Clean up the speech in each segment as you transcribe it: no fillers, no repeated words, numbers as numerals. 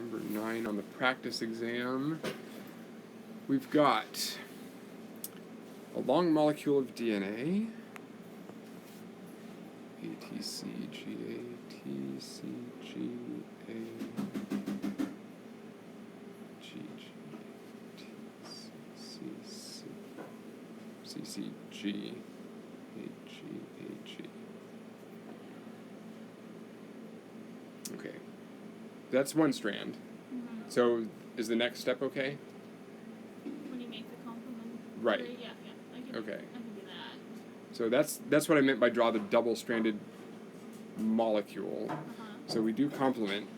number 9 on the practice exam. We've got a long molecule of DNA. ATC, GA, TC, GA, GG, TC, CCG, AG, AG. Okay. That's one strand. Mm-hmm. So is the next step okay? When you make the complement. Right. Yeah, I can, Okay. I can do that. So that's what I meant by draw the double-stranded molecule. So we do complement.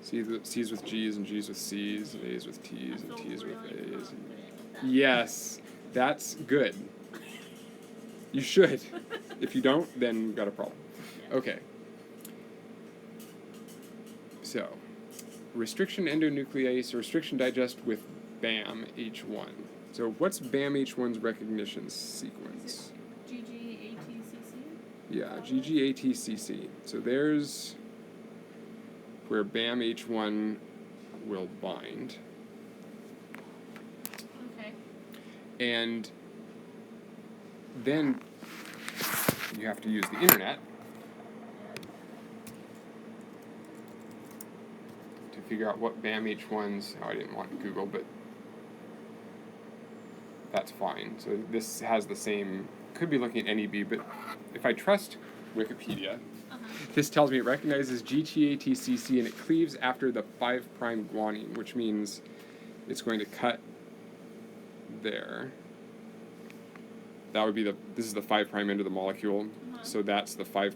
C's with G's and G's with C's and A's with T's and T's with A's. Yes, that's good. You should. If you don't, then we've got a problem. Okay. So, restriction endonuclease or restriction digest with BAM-H1. So what's BAM-H1's recognition sequence? GGATCC? Yeah, GGATCC. So there's where BAM-H1 will bind. Okay. And then you have to use the internet to figure out what BAM-H1's... Oh, I didn't want Google, but that's fine. So this has the same... Could be looking at NEB, but if I trust Wikipedia, this tells me it recognizes GTATCC and it cleaves after the 5' guanine, which means it's going to cut there. That would be this is the 5' end of the molecule, so that's the 5'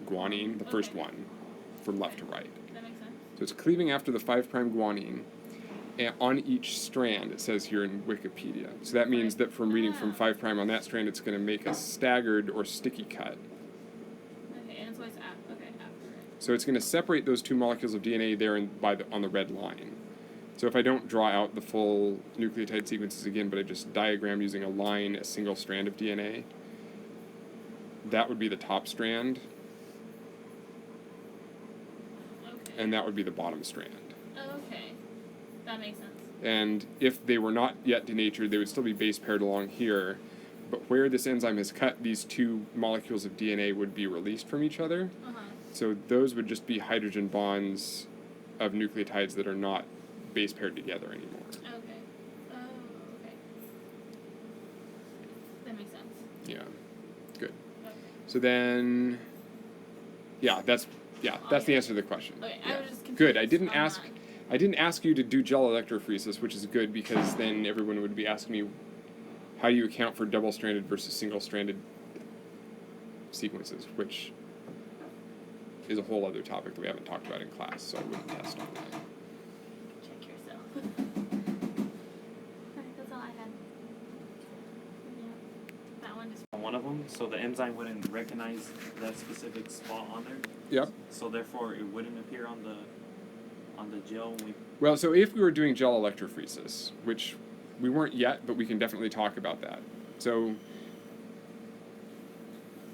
guanine, the first one, from left to right. That makes sense. So it's cleaving after the 5' guanine, and on each strand, it says here in Wikipedia. So that means that from reading from 5' on that strand, it's going to make a staggered or sticky cut. Okay, and so it's after it. So it's going to separate those two molecules of DNA there on the red line. So if I don't draw out the full nucleotide sequences again, but I just diagram using a line, a single strand of DNA, that would be the top strand, and that would be the bottom strand. Okay, that makes sense. And if they were not yet denatured, they would still be base paired along here, but where this enzyme has cut, these two molecules of DNA would be released from each other. So those would just be hydrogen bonds of nucleotides that are not base paired together anymore. Okay. Oh, okay. That makes sense. Yeah. Good. Okay. So then, that's the answer to the question. Okay, Yeah. I was just confused. Good. I didn't ask you to do gel electrophoresis, which is good because then everyone would be asking me, how do you account for double-stranded versus single-stranded sequences, which is a whole other topic that we haven't talked about in class, so I wouldn't test on that. Check yourself. Alright, that's all I had. Yeah. That one is One of them, so the enzyme wouldn't recognize that specific spot on there. Yep. So therefore, it wouldn't appear on the gel. Well, so if we were doing gel electrophoresis, which we weren't yet, but we can definitely talk about that. So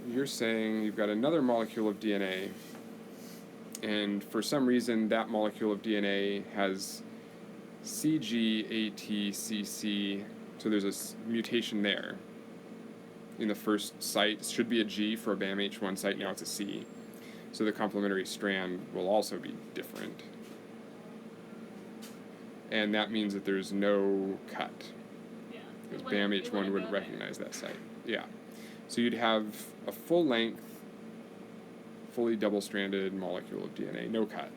you're saying you've got another molecule of DNA, and for some reason that molecule of DNA has CGATCC, so there's a mutation there in the first site. It should be a G for a BAM-H1 site, now it's a C. So the complementary strand will also be different. And that means that there's no cut. Yeah. Because BAM-H1 wouldn't recognize that site. Yeah. So you'd have a full-length, fully double-stranded molecule of DNA, no cut.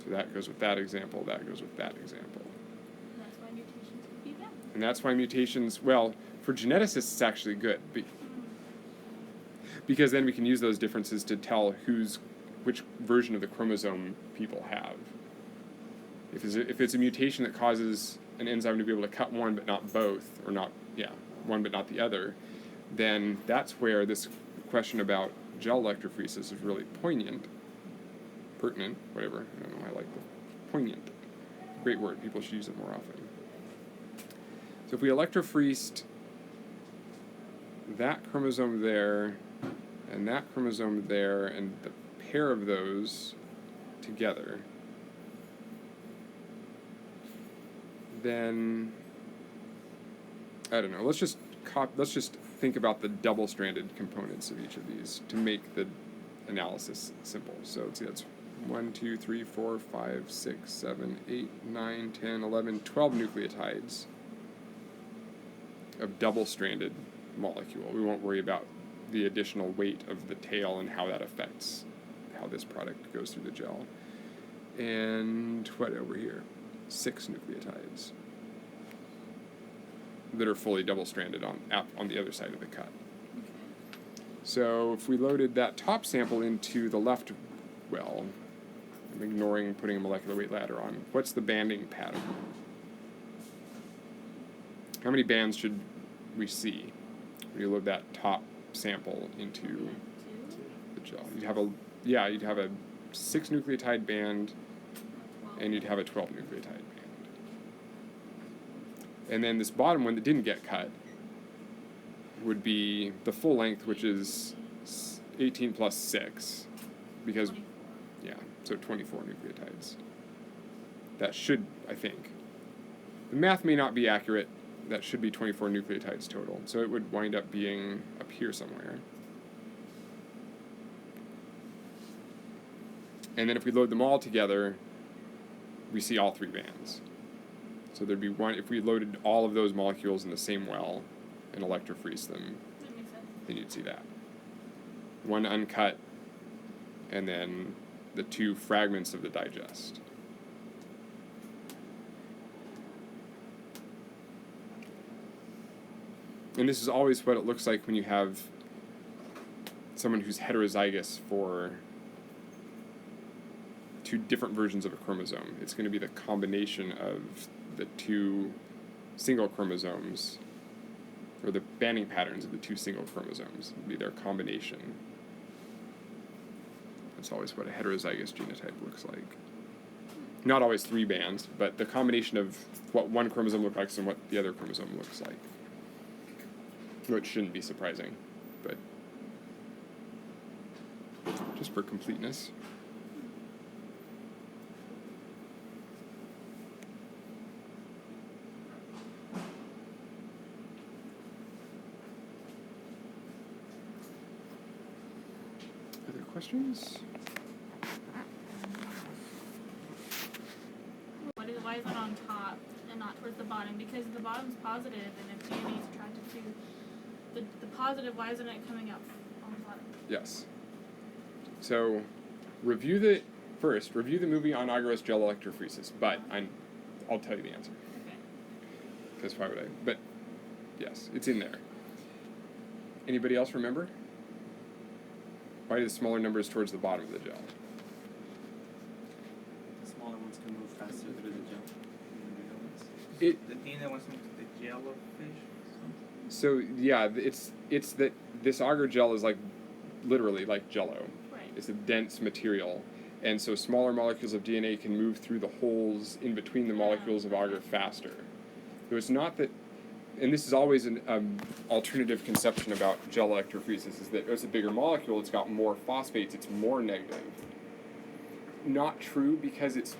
So that goes with that example, that goes with that example. And that's why mutations would be bad. And that's why mutations, well, for geneticists it's actually good. Because then we can use those differences to tell which version of the chromosome people have. If it's a mutation that causes an enzyme to be able to cut one but not both, or one but not the other, then that's where this question about gel electrophoresis is really pertinent, whatever. I don't know, I like the poignant. Great word, people should use it more often. So if we electrophoresed that chromosome there and that chromosome there, and the pair of those together, then I don't know. Let's just think about the double-stranded components of each of these to make the analysis simple. So let's see, that's 1, 2, 3, 4, 5, 6, 7, 8, 9, 10, 11, 12 nucleotides of double-stranded molecule. We won't worry about the additional weight of the tail and how that affects how this product goes through the gel. And what over here? 6 nucleotides that are fully double-stranded on the other side of the cut. Okay. So if we loaded that top sample into the left well, I'm ignoring putting a molecular weight ladder on, what's the banding pattern? How many bands should we see when you load that top sample into 2. the gel? You'd have a 6 nucleotide band, and you'd have a 12 nucleotide band. And then this bottom one that didn't get cut would be the full length, which is 18 plus 6, because, 24. yeah, so 24 nucleotides. That should, I think. The math may not be accurate. That should be 24 nucleotides total. So it would wind up being up here somewhere. And then if we load them all together, we see all 3 bands. So there'd be one, if we loaded all of those molecules in the same well and electrophoresis them, That makes sense. then you'd see that. One uncut, and then the 2 fragments of the digest. And this is always what it looks like when you have someone who's heterozygous for 2 different versions of a chromosome. It's going to be the combination of the 2 single chromosomes, or the banding patterns of the 2 single chromosomes. It'll be their combination. That's always what a heterozygous genotype looks like. Not always 3 bands, but the combination of what one chromosome looks like and what the other chromosome looks like. Which shouldn't be surprising, but just for completeness. Other questions? Why is it on top and not towards the bottom? Because the bottom's positive, and if DNA is attracted to the positive, why isn't it coming up on the bottom? Yes. So, review the movie on agarose gel electrophoresis, but I'll tell you the answer. Okay. Because why would I? But, yes, it's in there. Anybody else remember? Why do the smaller numbers towards the bottom of the gel? The smaller ones can move faster through the gel than the bigger ones. The thing that wants to the jellyfish. So yeah, it's that this agar gel is like literally like Jell-O. Right. It's a dense material, and so smaller molecules of DNA can move through the holes in between the molecules of agar faster. So it's not that, and this is always an alternative conception about gel electrophoresis, is that it's a bigger molecule, it's got more phosphates, it's more negative. Not true, because it's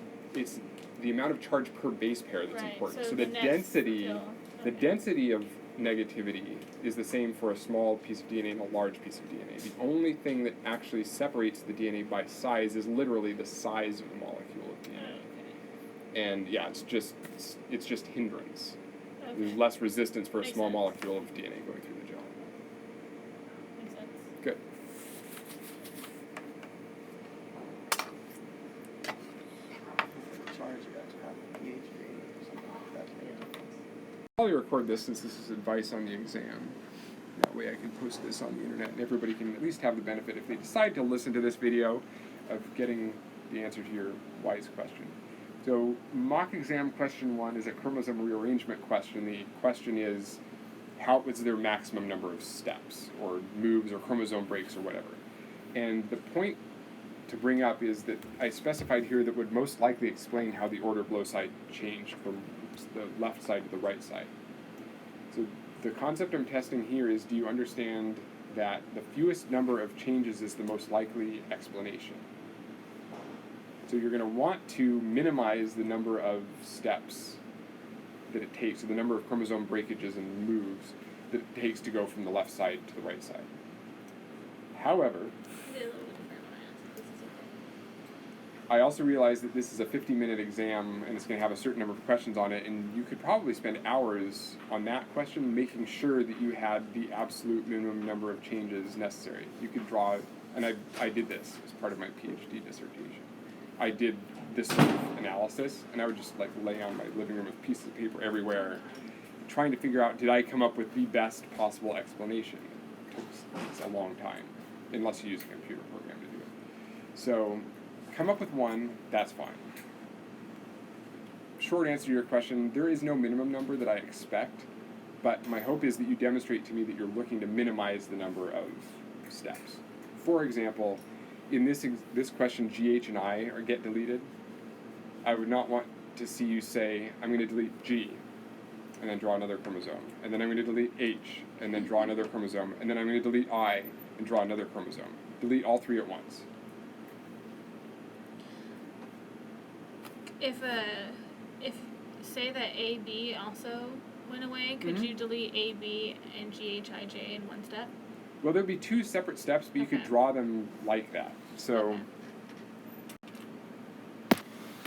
the amount of charge per base pair that's Right, important. so So the the next density, fill. the Okay. density of negativity is the same for a small piece of DNA and a large piece of DNA. The only thing that actually separates the DNA by size is literally the size of the molecule of DNA. Okay. And yeah, it's just hindrance. Okay. There's less resistance for a Makes small sense. molecule of DNA going through the gel. Makes sense. Good. Charge you got to have a PhD or something like that. I'll probably record this since this is advice on the exam. That way I can post this on the internet and everybody can at least have the benefit, if they decide to listen to this video, of getting the answer to your wise question. So mock exam question 1 is a chromosome rearrangement question. The question is, how was their maximum number of steps or moves or chromosome breaks or whatever? And the point to bring up is that I specified here that would most likely explain how the order of loci changed from the left side to the right side. So the concept I'm testing here is, do you understand that the fewest number of changes is the most likely explanation. So you're going to want to minimize the number of steps that it takes, or the number of chromosome breakages and moves that it takes to go from the left side to the right side. However, I also realize that this is a 50-minute exam and it's going to have a certain number of questions on it, and you could probably spend hours on that question making sure that you had the absolute minimum number of changes necessary. You could draw, and I did this as part of my PhD dissertation. I did this sort of analysis, and I would just like lay on my living room with pieces of paper everywhere, trying to figure out, did I come up with the best possible explanation? It takes a long time, unless you use a computer program to do it. So, come up with one, that's fine. Short answer to your question, there is no minimum number that I expect, but my hope is that you demonstrate to me that you're looking to minimize the number of steps. For example, in this question, GH and I get deleted. I would not want to see you say, I'm going to delete G, and then draw another chromosome. And then I'm going to delete H, and then draw another chromosome. And then I'm going to delete I, and draw another chromosome. Delete all three at once. If say that AB also went away, could you delete AB and GHIJ in one step? Well, there'd be two separate steps, but you could draw them like that. So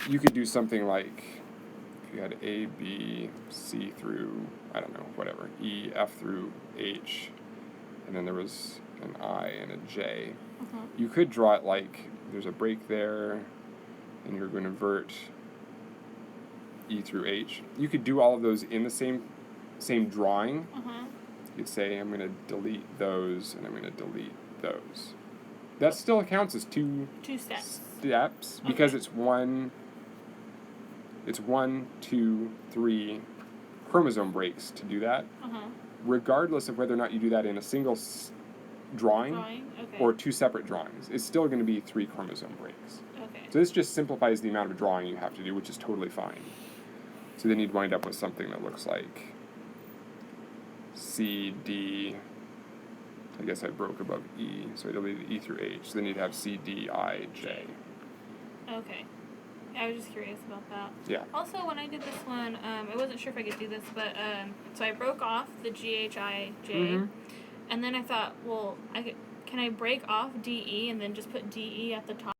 you could do something like, if you had A, B, C through, I don't know, whatever, E, F through H, and then there was an I and a J. You could draw it like there's a break there, and you're going to invert E through H. You could do all of those in the same drawing. You'd say, I'm going to delete those, and I'm going to delete those. That still counts as two steps because it's one, 2, 3 chromosome breaks to do that. Regardless of whether or not you do that in a single drawing or two separate drawings, it's still going to be 3 chromosome breaks. So this just simplifies the amount of drawing you have to do, which is totally fine. So then you'd wind up with something that looks like C, D, I guess I broke above E, so I deleted E through H. So then you'd have C, D, I, J. Okay. I was just curious about that. Yeah. Also, when I did this one, I wasn't sure if I could do this, but so I broke off the GHIJ, and then I thought, well, can I break off DE and then just put DE at the top?